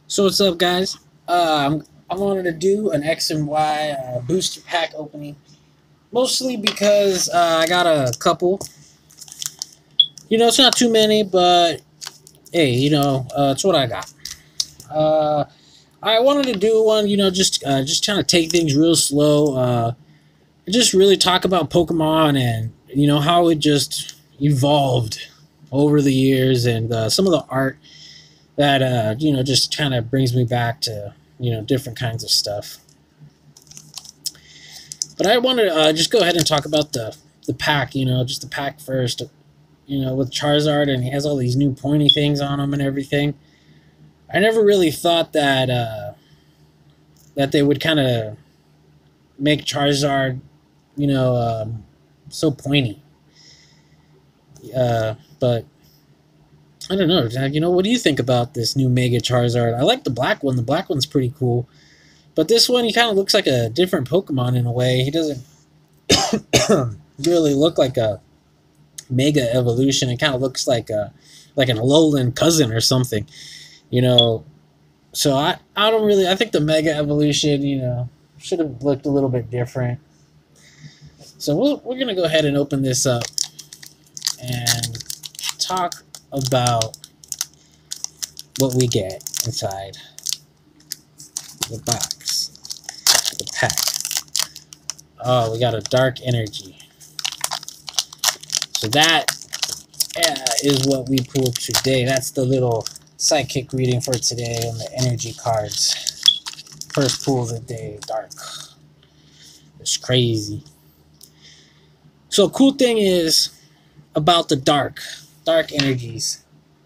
So what's up, guys? I wanted to do an X and Y booster pack opening, mostly because I got a couple. It's not too many, but hey, it's what I got. Uh, I wanted to do one, just trying to take things real slow. Just really talk about Pokemon and how it just evolved over the years and some of the art that just kind of brings me back to different kinds of stuff. But I want to just go ahead and talk about the pack. Just the pack first. With Charizard, and he has all these new pointy things on him and everything. I never really thought that that they would kind of make Charizard, so pointy. But I don't know. What do you think about this new Mega Charizard? I like the black one. The black one's pretty cool. But this one, he kind of looks like a different Pokemon in a way. He doesn't really look like a Mega Evolution. It kind of looks like an Alolan cousin or something. So I don't really. I think the Mega Evolution, should have looked a little bit different. So we're gonna go ahead and open this up and talk about what we get inside the box, the pack. Oh, we got a dark energy. So that is what we pulled today. That's the little psychic reading for today on the energy cards. First pull of the day, dark. It's crazy. So cool thing is about the dark energies.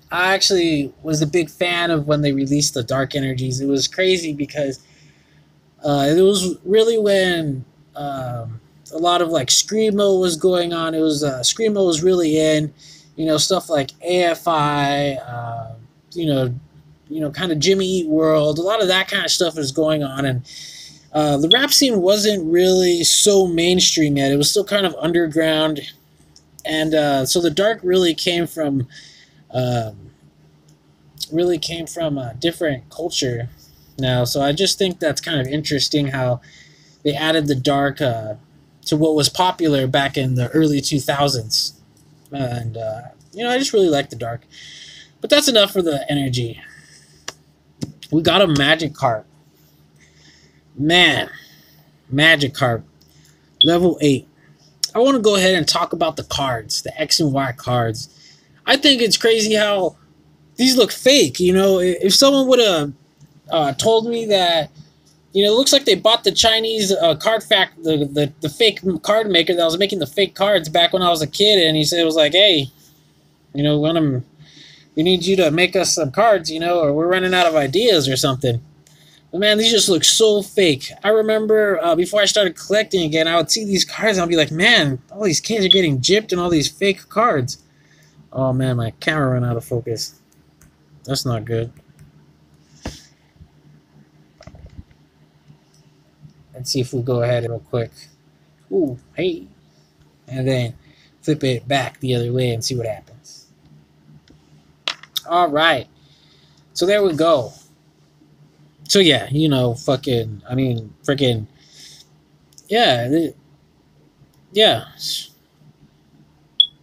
I actually was a big fan of when they released the dark energies. It was crazy because it was really when a lot of like Screamo was going on. It was Screamo was really in, stuff like AFI, kind of Jimmy Eat World. A lot of that kind of stuff was going on, and the rap scene wasn't really so mainstream yet. It was still kind of underground, and so the dark really came from a different culture now. So I just think that's kind of interesting how they added the dark to what was popular back in the early 2000s. And, I just really like the dark. But that's enough for the energy. We got a Magikarp. Man, Magikarp. Level 8. I want to go ahead and talk about the cards, the X and Y cards. I think it's crazy how these look fake. If someone would have told me that, it looks like they bought the Chinese card the fake card maker that was making the fake cards back when I was a kid, and he said it was like, hey, we need you to make us some cards, or we're running out of ideas or something. But man, these just look so fake. I remember before I started collecting again, I would see these cards and I'd be like, man, all these kids are getting gypped in all these fake cards. Oh man, my camera ran out of focus. That's not good. Let's see if we go ahead real quick. Ooh, hey. And then flip it back the other way and see what happens. All right. So there we go. So yeah, freaking, yeah. Yeah.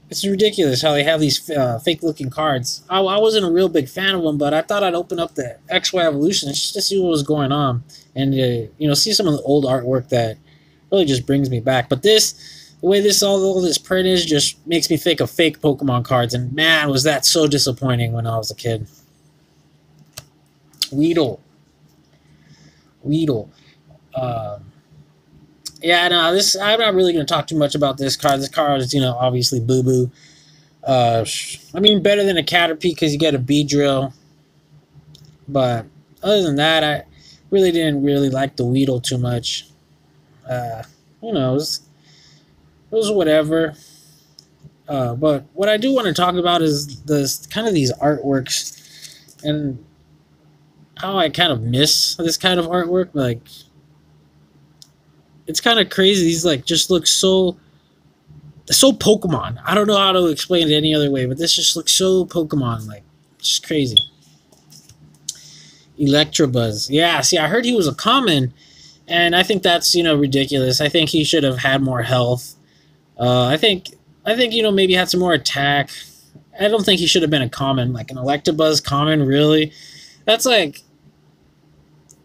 It's ridiculous how they have these fake-looking cards. I wasn't a real big fan of them, but I thought I'd open up the XY Evolution just to see what was going on. And, see some of the old artwork that really just brings me back. But the way all this print is just makes me think of fake Pokemon cards. And, man, was that so disappointing when I was a kid. Weedle. Yeah, no, I'm not really going to talk too much about this card. This card is, obviously boo-boo. Better than a Caterpie because you get a Beedrill. But other than that, I really didn't like the Weedle too much. It was whatever. But what I do want to talk about is these artworks and how I kind of miss this kind of artwork. Like, it's kind of crazy. These just look so Pokemon. I don't know how to explain it any other way, but this just looks so Pokemon. Like, just crazy. Electabuzz. Yeah, see, I heard he was a common, and I think that's, ridiculous. I think he should have had more health. I think maybe had some more attack. I don't think he should have been a common, like an Electabuzz common. Really, that's like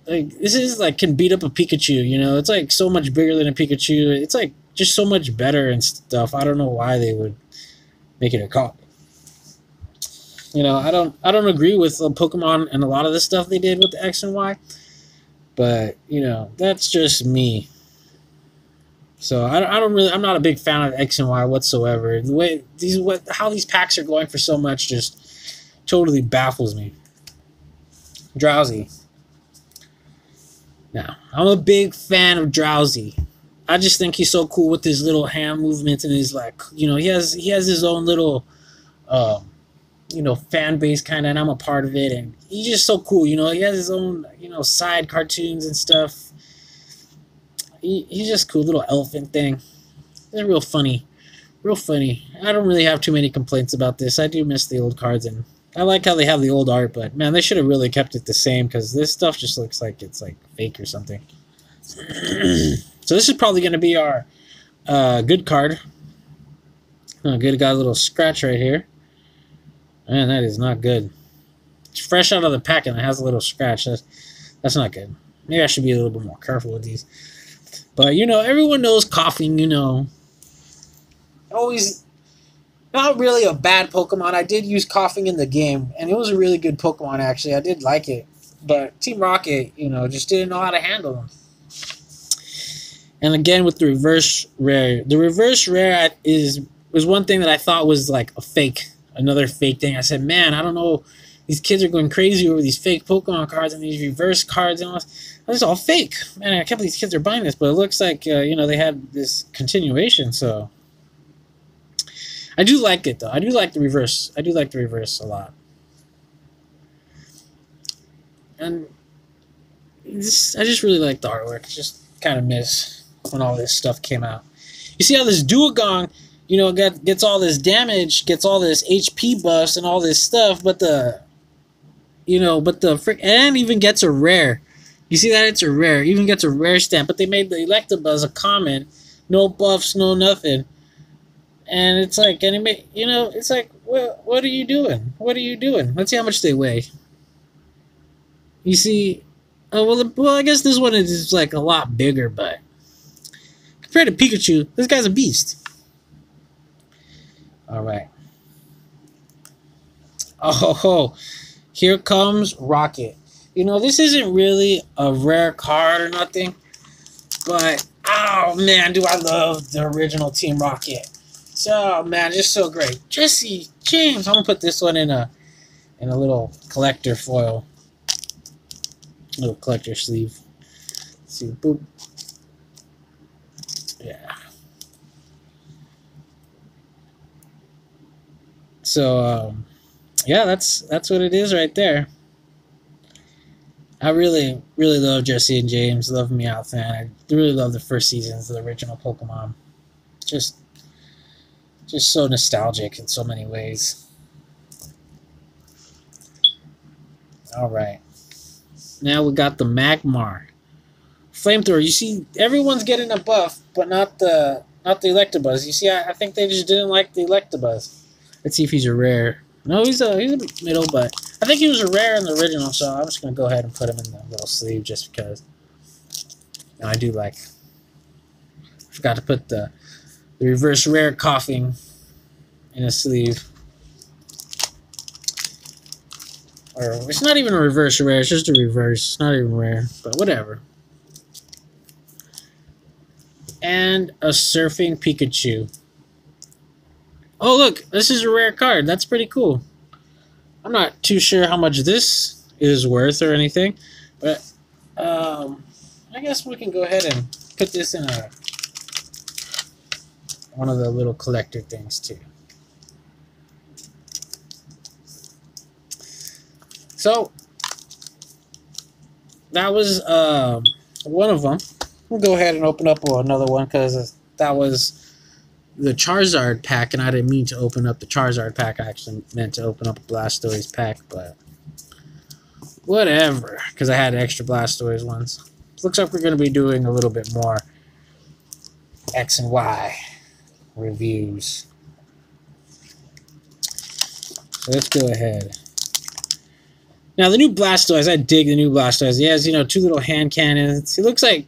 this is like can beat up a Pikachu. It's like so much bigger than a Pikachu. It's like just so much better and stuff. I don't know why they would make it a common. I don't agree with Pokemon and a lot of the stuff they did with the X and Y, but that's just me. So I'm not a big fan of X and Y whatsoever. The way how these packs are going for so much just totally baffles me. Drowsy. Now, I'm a big fan of Drowsy. I just think he's so cool with his little hand movements and his he has his own little fan base kind of, and I'm a part of it, and he's just so cool. He has his own side cartoons and stuff. He's just cool, little elephant thing. It's real funny. I don't really have too many complaints about this. I do miss the old cards, and I like how they have the old art, but man, they should have really kept it the same, because this stuff just looks like it's like fake or something. So this is probably going to be our good card. Oh, good, got a little scratch right here. Man, that is not good. It's fresh out of the pack and it has a little scratch. That's not good. Maybe I should be a little bit more careful with these. But, everyone knows coughing, Always not really a bad Pokemon. I did use coughing in the game, and it was a really good Pokemon, actually. I did like it. But Team Rocket, just didn't know how to handle him. And again, with the reverse rare. The reverse rare was one thing that I thought was like a fake. Another fake thing. I said, man, I don't know. These kids are going crazy over these fake Pokemon cards and these reverse cards and all this. It's all fake. Man, I can't believe these kids are buying this. But it looks like, they had this continuation. So I do like it, though. I do like the reverse. I do like the reverse a lot. And I just really like the artwork. Just kind of miss when all this stuff came out. You see how this Duogong, gets all this damage, gets all this HP buffs and all this stuff, but and even gets a rare. You see that? It's a rare. Even gets a rare stamp, but they made the Electabuzz a common. No buffs, no nothing. And it's like, it's like, what are you doing? What are you doing? Let's see how much they weigh. You see, well, I guess this one is like a lot bigger, but compared to Pikachu, this guy's a beast. All right. Oh, here comes Rocket. This isn't really a rare card or nothing, but oh man, do I love the original Team Rocket. So man, just so great. Jesse James. I'm gonna put this one in a little collector foil, little collector sleeve. Let's see, boop. Yeah. So yeah, that's what it is right there. I really, really love Jesse and James. Love Meowth, man. I really love the first seasons of the original Pokemon. Just so nostalgic in so many ways. All right. Now we got the Magmar. Flamethrower. You see, everyone's getting a buff, but not the Electabuzz. You see, I think they just didn't like the Electabuzz. Let's see if he's a rare. No, he's a middle, but I think he was a rare in the original, so I'm just going to go ahead and put him in the little sleeve just because. I do like. I forgot to put the reverse rare coughing in a sleeve. Or it's not even a reverse rare, it's just a reverse. It's not even rare, but whatever. And a Surfing Pikachu. Oh, look, this is a rare card. That's pretty cool. I'm not too sure how much this is worth or anything, but I guess we can go ahead and put this in one of the little collector things too. So that was one of them. We'll go ahead and open up another one because that was the Charizard pack, and I didn't mean to open up the Charizard pack. I actually meant to open up a Blastoise pack, but Whatever, because I had extra Blastoise ones. Looks like we're going to be doing a little bit more X and Y reviews. So let's go ahead. Now, the new Blastoise, I dig the new Blastoise. He has, you know, 2 little hand cannons. It looks like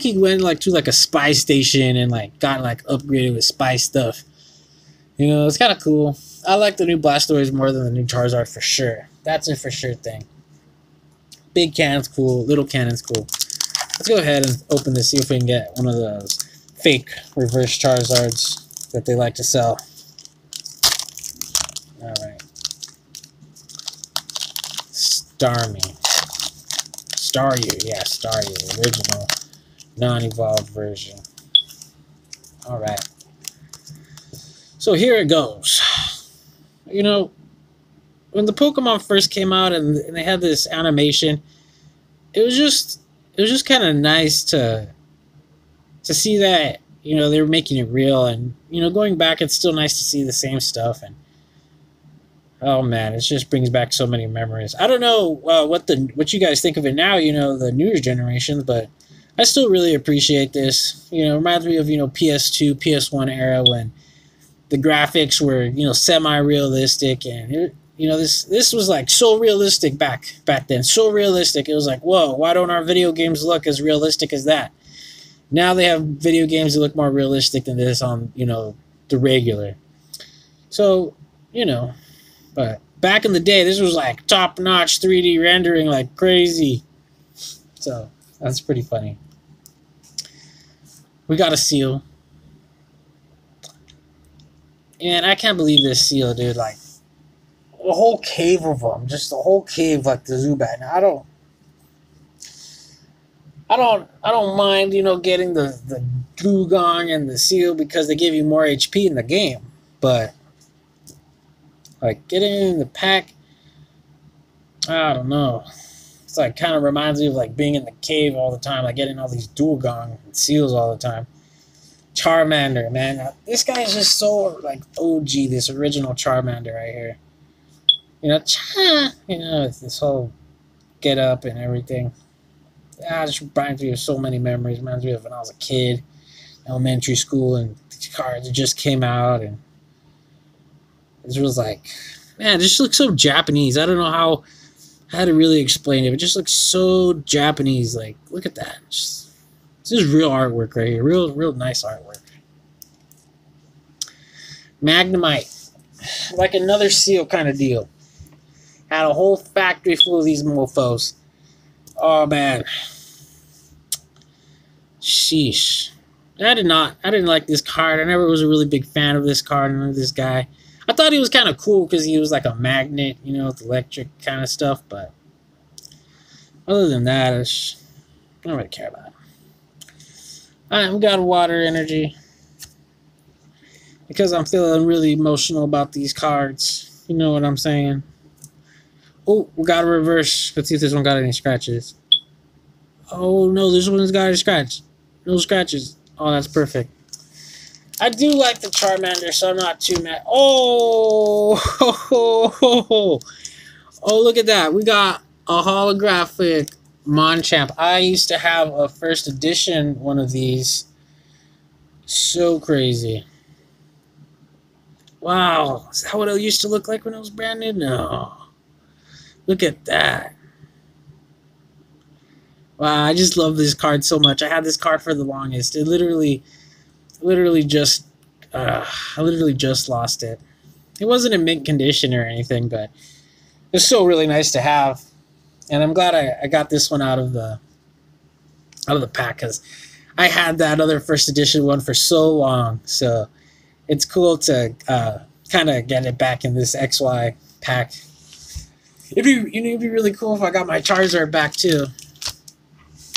he went like to like a spy station and like got like upgraded with spy stuff. You know, it's kind of cool. I like the new Blastoise more than the new Charizard for sure. That's a for sure thing. Big cannon's cool. Little cannon's cool. Let's go ahead and open this, see if we can get one of those fake reverse Charizards that they like to sell. Alright. Staryu. Yeah, Staryu. Original. Non-evolved version. Alright. So here it goes. You know, when the Pokemon first came out and they had this animation, it was just kind of nice to see that, you know, they were making it real, and you know, going back, it's still nice to see the same stuff. And oh man, it just brings back so many memories. I don't know what you guys think of it now, you know, the newer generations, but I still really appreciate this. You know, it reminds me of, you know, PS2, PS1 era when the graphics were, you know, semi-realistic, and it, you know, this was like so realistic back then. So realistic. It was like, whoa, why don't our video games look as realistic as that? Now they have video games that look more realistic than this on, you know, the regular. So, you know, but back in the day, this was like top-notch 3D rendering like crazy. So that's pretty funny. We got a seal. And I can't believe this seal, dude. Like, a whole cave of them. Just a whole cave like the Zubat. Now, I don't mind, you know, getting the Dugong and the seal because they give you more HP in the game. But, like, getting in the pack, I don't know. It's like, kind of reminds me of, like, being in the cave all the time. Like, getting all these Dugong and seals all the time. Charmander, man. Now, this guy is just so, like, OG, this original Charmander right here. You know, this whole get up and everything. Yeah, it just reminds me of so many memories. Reminds me of when I was a kid, elementary school, and these cards just came out, and it was like, man, it just looks so Japanese. I don't know how to really explain it. It just looks so Japanese. Like, look at that. This is real artwork right here. Real nice artwork. Magnemite. Like another seal kind of deal. Had a whole factory full of these mofos. Oh man. Sheesh. I didn't like this card. I never was a really big fan of this card and of this guy. I thought he was kind of cool because he was like a magnet, you know, with electric kind of stuff, but other than that, I don't really care about it. Alright, we got water energy. Because I'm feeling really emotional about these cards. You know what I'm saying? Oh, we got a reverse. Let's see if this one got any scratches. Oh, no, this one's got a scratch. No scratches. Oh, that's perfect. I do like the Charmander, so I'm not too mad. Oh, oh, look at that. We got a holographic Machamp. I used to have a first edition one of these. So crazy. Wow. Is that what it used to look like when it was brand new? No. Look at that. Wow, I just love this card so much. I had this card for the longest. It literally just, I literally just lost it. It wasn't in mint condition or anything, but it's still really nice to have. And I'm glad I got this one out of the pack because I had that other first edition one for so long. So it's cool to kind of get it back in this XY pack. It'd be really cool if I got my Charizard back too.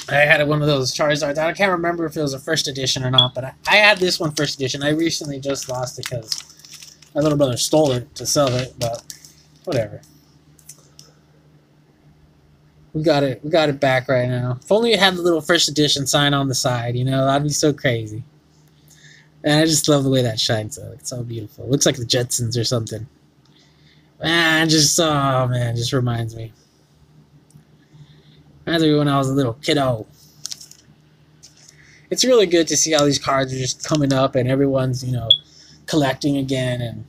I had one of those Charizards. I can't remember if it was a first edition or not, but I had this one first edition. I recently just lost it because my little brother stole it to sell it, but whatever. We got it back right now. If only it had the little first edition sign on the side, you know, that'd be so crazy. And I just love the way that shines. It's so beautiful. It looks like the Jetsons or something. Man, just oh man, just reminds me. Reminds me when I was a little kiddo. It's really good to see how these cards are just coming up and everyone's, collecting again and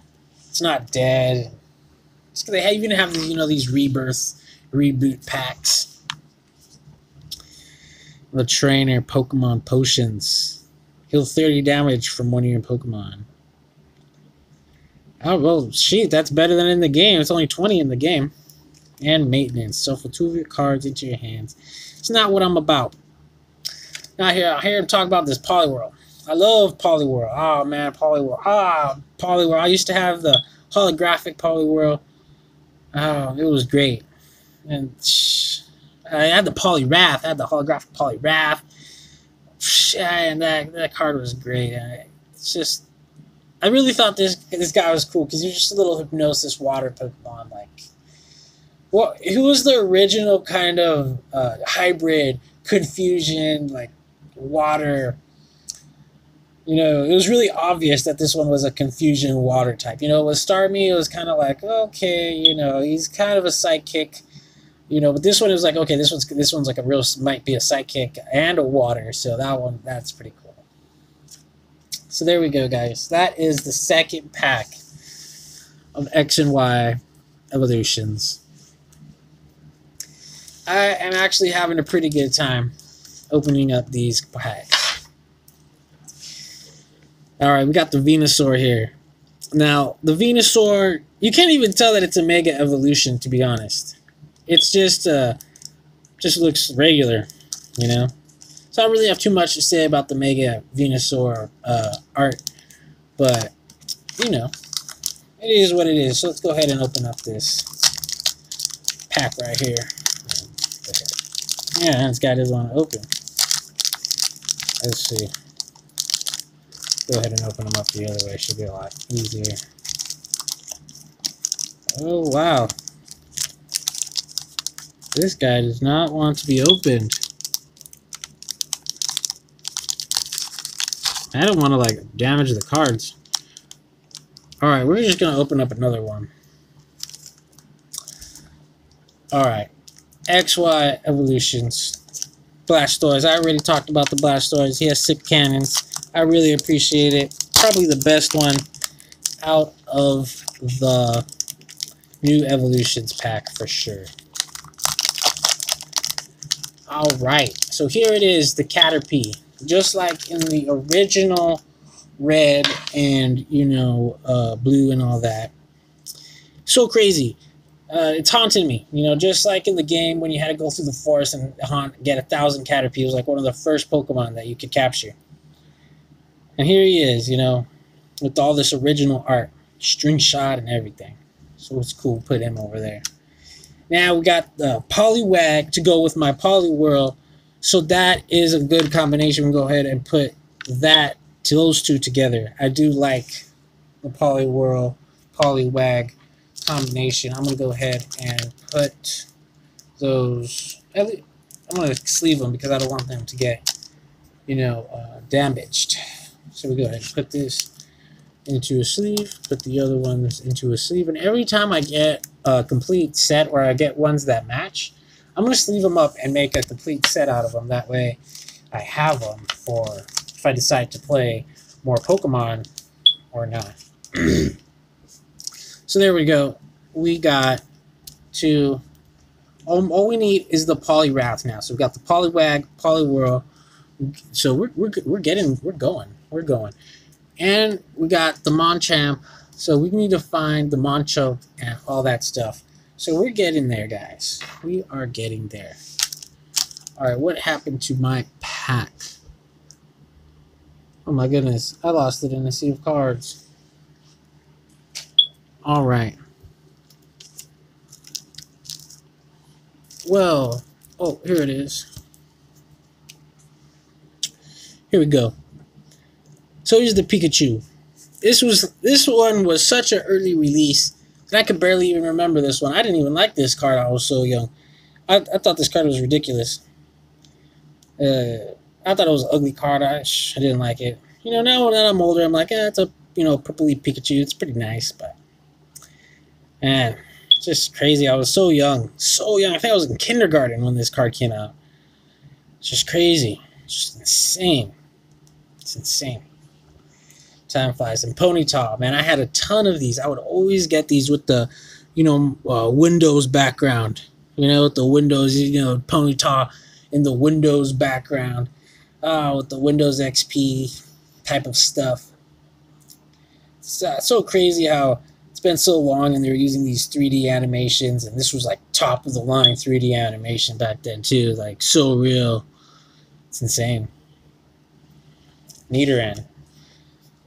it's not dead. They even have these, these rebirth, reboot packs. The trainer Pokemon potions. Heal 30 damage from one of your Pokemon. Oh, well, shit, that's better than in the game. It's only 20 in the game. And maintenance. Shuffle 2 of your cards into your hands. It's not what I'm about. Now here to talk about this Poliwhirl. I love Poliwhirl. Oh, man, Poliwhirl. Poliwhirl. I used to have the holographic Poliwhirl. Oh, it was great. And I had the Poliwrath. I had the holographic Poliwrath. And that card was great. It's just, I really thought this guy was cool because he was just a little Hypnosis water Pokemon. Like, who was the original kind of hybrid confusion, like water? It was really obvious that this one was a confusion water type. With Starmie, it was kind of like, okay, he's kind of a sidekick. But this one is like, okay, this one's like might be a sidekick and a water. So that's pretty cool. So there we go, guys. That is the second pack of X and Y evolutions. I am actually having a pretty good time opening up these packs. Alright, we got the Venusaur here. Now, the Venusaur, you can't even tell that it's a Mega Evolution, to be honest. It's just looks regular, So I don't really have too much to say about the Mega Venusaur art. But, it is what it is. So let's go ahead and open up this pack right here. Yeah, this guy doesn't want to open. Let's see. Go ahead and open them up the other way. Should be a lot easier. Oh, wow. This guy does not want to be opened. I don't want to, like, damage the cards. Alright, we're just going to open up another one. Alright. XY Evolutions. Blastoise. I already talked about the Blastoise. He has 6 cannons. I really appreciate it. Probably the best one out of the new Evolutions pack for sure. Alright, so here it is, the Caterpie. Just like in the original red and, blue and all that. So crazy. It's haunting me. Just like in the game when you had to go through the forest and get 1,000 Caterpie. It was like one of the first Pokemon that you could capture. And here he is, with all this original art. String shot and everything. So it's cool. Put him over there. Now we got the Poliwag to go with my Poliwhirl. So that is a good combination. We'll go ahead and put those two together. I do like the Poliwhirl, Poliwag combination. I'm going to go ahead and put those. I'm going to sleeve them because I don't want them to get, damaged. So we go ahead and put this into a sleeve, put the other ones into a sleeve, and every time I get a complete set or I get ones that match, I'm going to sleeve them up and make a complete set out of them. That way I have them for if I decide to play more Pokemon or not. So there we go. We got two. All we need is the Poliwrath now. So we've got the Poliwag, Poliwhirl. So we're going. And we got the Machamp. So we need to find the Machop and all that stuff. So we're getting there, guys. We are getting there. Alright, what happened to my pack? Oh my goodness. I lost it in the sea of cards. Alright. Well, oh, here it is. Here we go. So here's the Pikachu. This one was such an early release that I could barely even remember this one. I didn't even like this card. I was so young. I thought this card was ridiculous. I thought it was an ugly card. I didn't like it. Now that I'm older, I'm like, it's a purpley Pikachu. It's pretty nice, but Man, just crazy. I was so young. So young. I think I was in kindergarten when this card came out. It's just crazy. It's just insane. It's insane. Time flies. And Ponyta, man, I had a ton of these. I would always get these with the, Windows background. With the Windows, Ponyta in the Windows background. With the Windows XP type of stuff. It's so crazy how it's been so long and they're using these 3D animations, and this was like top of the line 3D animation back then too, like so real. It's insane. Nidoran.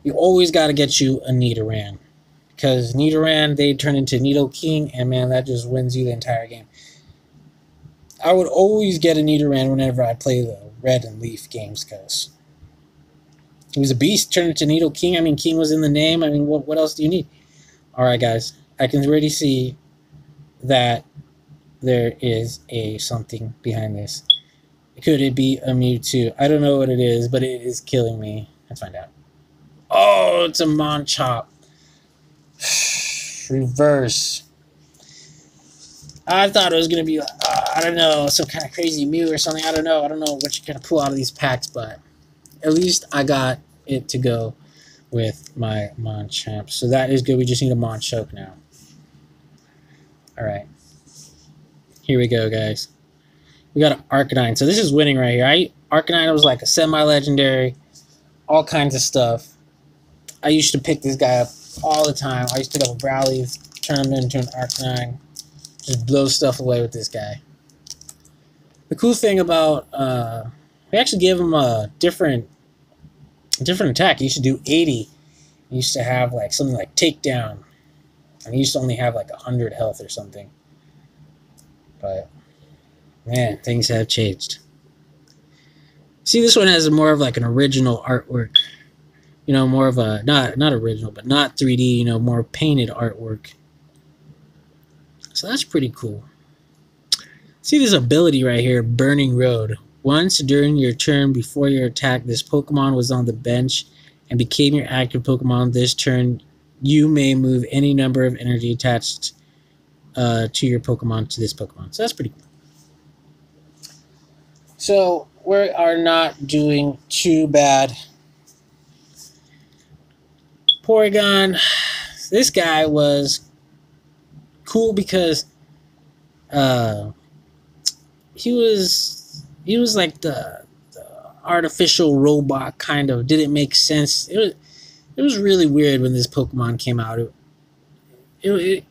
You always got to get you a Nidoran, because Nidoran, they turn into Nidoking, and man, that just wins you the entire game. I would always get a Nidoran whenever I play the Red and Leaf games, because he was a beast, turned into Nidoking. I mean, King was in the name. I mean, what else do you need? All right, guys, I can already see that there is something behind this. Could it be a Mewtwo? I don't know what it is, but it is killing me. Let's find out. Oh, it's a Machop. Reverse. I thought it was going to be, I don't know, some kind of crazy Mew or something. I don't know what you're going to pull out of these packs, but at least I got it to go with my Machamp. So that is good. We just need a Machoke now. Alright. Here we go, guys. We got an Arcanine. So this is winning right here. Arcanine was like a semi-legendary. All kinds of stuff. I used to pick this guy up all the time. I used to pick up a Brawley, turn him into an Arcanine. Just blow stuff away with this guy. The cool thing about... we actually gave him a different attack. He used to do 80. He used to have like something like takedown. And he used to only have like 100 health or something. But man, things have changed. See, this one has more of like an original artwork. More of a not original, but not 3D, more painted artwork. So that's pretty cool. See this ability right here, Burning Road. Once during your turn before your attack, this Pokemon was on the bench and became your active Pokemon. This turn, you may move any number of energy attached to your Pokemon to this Pokemon. So that's pretty cool. So we are not doing too bad. Porygon, this guy was cool because he was like the artificial robot kind of. Didn't make sense. It was really weird when this Pokemon came out. It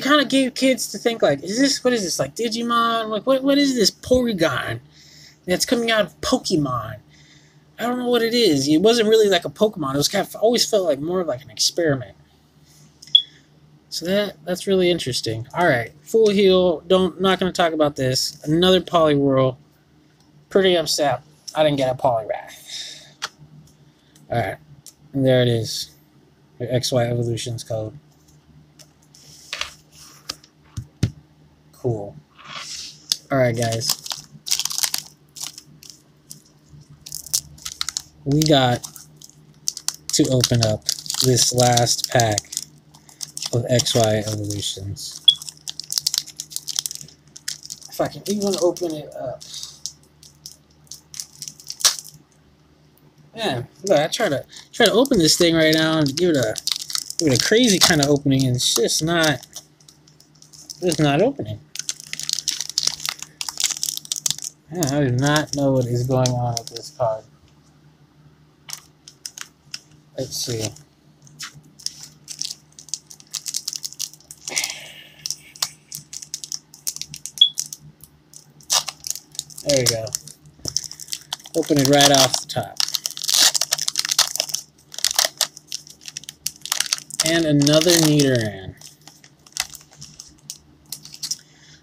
kind of gave kids to think like, what is this like Digimon? Like what is this Porygon that's coming out of Pokemon? I don't know what it is. It wasn't really like a Pokemon. It was kind of always felt like more of like an experiment. So that's really interesting. All right, full heal. Not going to talk about this. Another Poliwhirl. Pretty upset I didn't get a Poliwrath. All right, and there it is. Your XY Evolutions code. Cool. All right, guys. We got to open up this last pack of XY Evolutions. If I can even open it up. Yeah, look, I try to open this thing right now and give it a crazy kind of opening, and it's just not opening. Yeah, I do not know what is going on with this card. Let's see. There we go. Open it right off the top. And another Nidoran.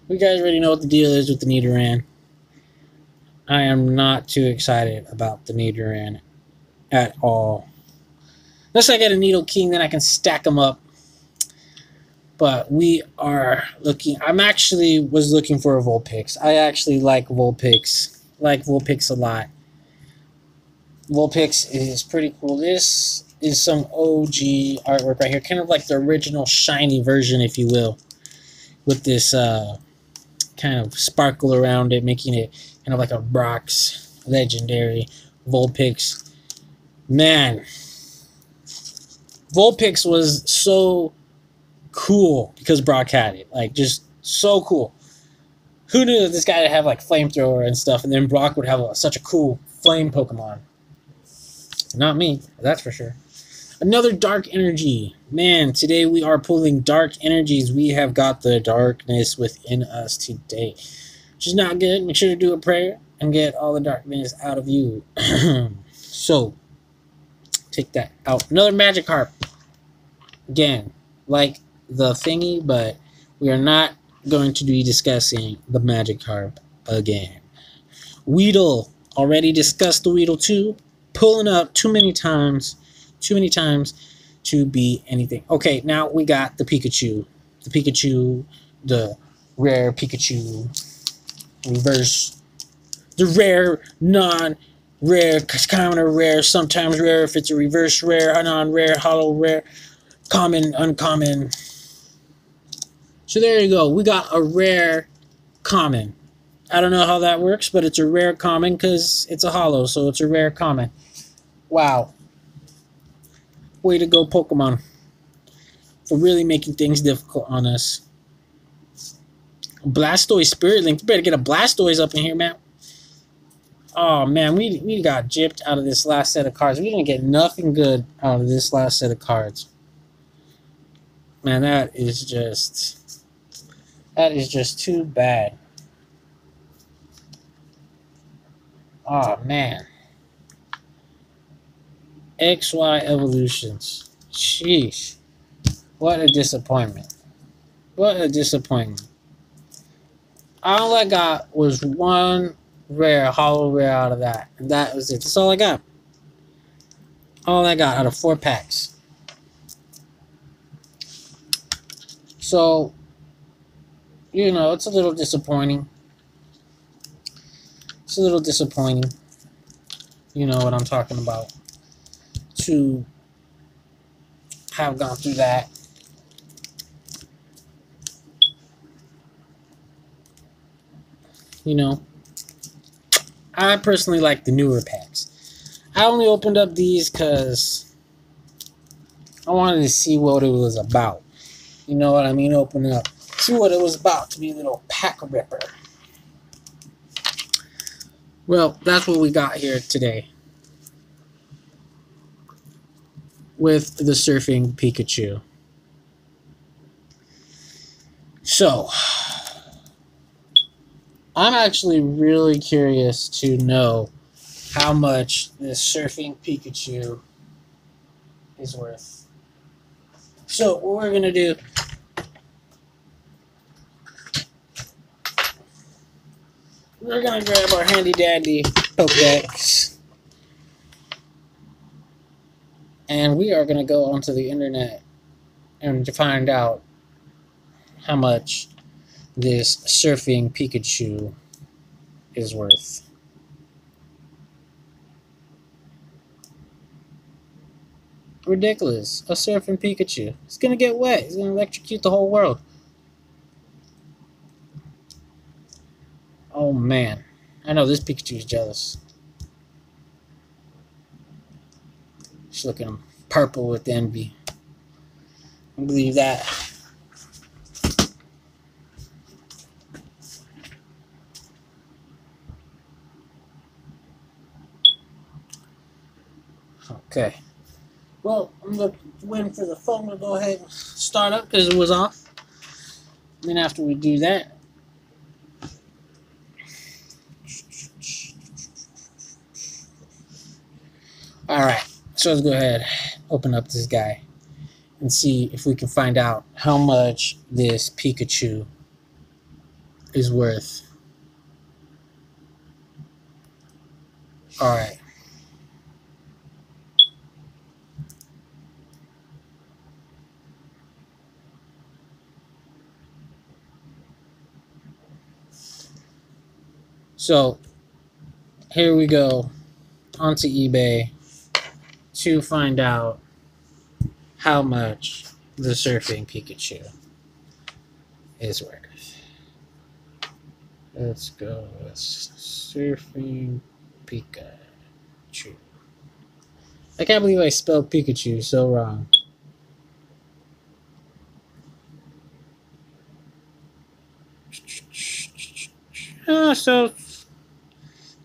You guys already know what the deal is with the Nidoran. I am not too excited about the Nidoran at all. Unless I get a Nidoking, then I can stack them up. But we are looking... was looking for a Vulpix. I actually like Vulpix. I like Vulpix a lot. Vulpix is pretty cool. This is some OG artwork right here, kind of like the original shiny version, if you will, with this kind of sparkle around it, making it kind of like a Brock's legendary Vulpix. Man, Vulpix was so cool because Brock had it. Like, just so cool. Who knew that this guy would have like flamethrower and stuff, and then Brock would have such a cool flame Pokemon? Not me, that's for sure. Another dark energy. Man, today we are pulling dark energies. We have got the darkness within us today, which is not good. Make sure to do a prayer and get all the darkness out of you. So, take that out. Another Magikarp. Again, like the thingy, but we are not going to be discussing the Magikarp again. Weedle. Already discussed the Weedle too. Pulling up too many times to be anything. Okay, now we got the Pikachu. The rare Pikachu reverse. The rare, non-rare, kind of rare, sometimes rare if it's a reverse rare, a non-rare, hollow rare, common, uncommon. So there you go. We got a rare common. I don't know how that works, but it's a rare common because it's a hollow, so it's a rare common. Wow. Way to go, Pokemon, for really making things difficult on us. Blastoise Spirit Link. You better get a Blastoise up in here, man. Oh, man, we got gypped out of this last set of cards. We didn't get nothing good out of this last set of cards. Man, that is just too bad. Oh, man. XY Evolutions. Sheesh. What a disappointment. What a disappointment. All I got was one rare, hollow rare out of that. And that was it. That's all I got. All I got out of 4 packs. So, you know, it's a little disappointing. It's a little disappointing. You know what I'm talking about. To have gone through that. You know, I personally like the newer packs. I only opened up these because I wanted to see what it was about. You know what I mean? Open up. See what it was about to be a little pack ripper. Well, that's what we got here today. With the Surfing Pikachu. So, I'm actually really curious to know how much this Surfing Pikachu is worth. So, what we're going to do, we're going to grab our handy dandy Pokedex. And we are going to go onto the internet and to find out how much this Surfing Pikachu is worth. Ridiculous. A Surfing Pikachu. It's going to get wet. It's going to electrocute the whole world. Oh, man. I know this Pikachu is jealous. Just look at him. Purple with envy. I believe that. Okay. Well, I'm waiting for the phone to go ahead and start up because it was off. Then after we do that, alright, so let's go ahead, open up this guy, and see if we can find out how much this Pikachu is worth. Alright. So, here we go onto eBay to find out how much the Surfing Pikachu is worth. Let's go with Surfing Pikachu. I can't believe I spelled Pikachu so wrong. So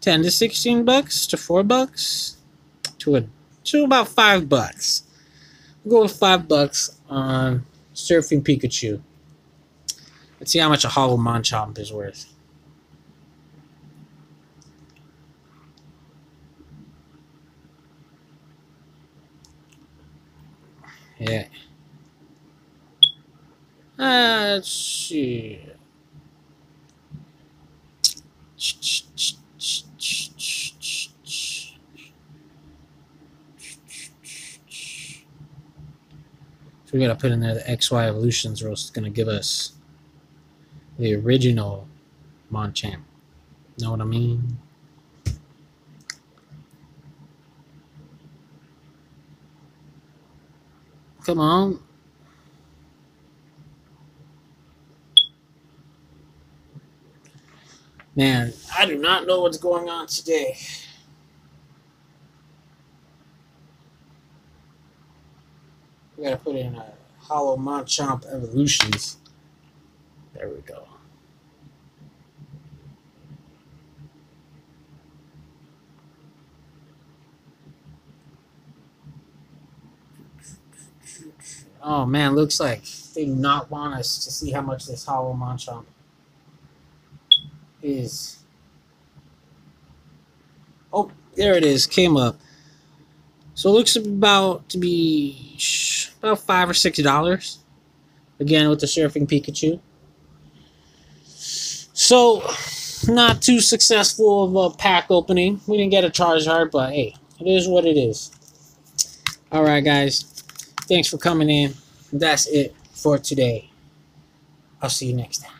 10 to 16 bucks to $4 to about $5. We'll go with $5 on Surfing Pikachu. Let's see how much a Hollow Machamp is worth. Yeah. Let's see. So we gotta put in there the XY Evolutions roll. It's gonna give us the original Machamp. Know what I mean? Come on. Man, I do not know what's going on today. We gotta put in a Hollow Machamp Evolutions. There we go. Oh man, looks like they do not want us to see how much this Hollow Machamp is. Oh, there it is. Came up. So it looks about to be about $5 or $6. Again with the Surfing Pikachu. So not too successful of a pack opening. We didn't get a Charizard, but hey, it is what it is. Alright guys. Thanks for coming in. That's it for today. I'll see you next time.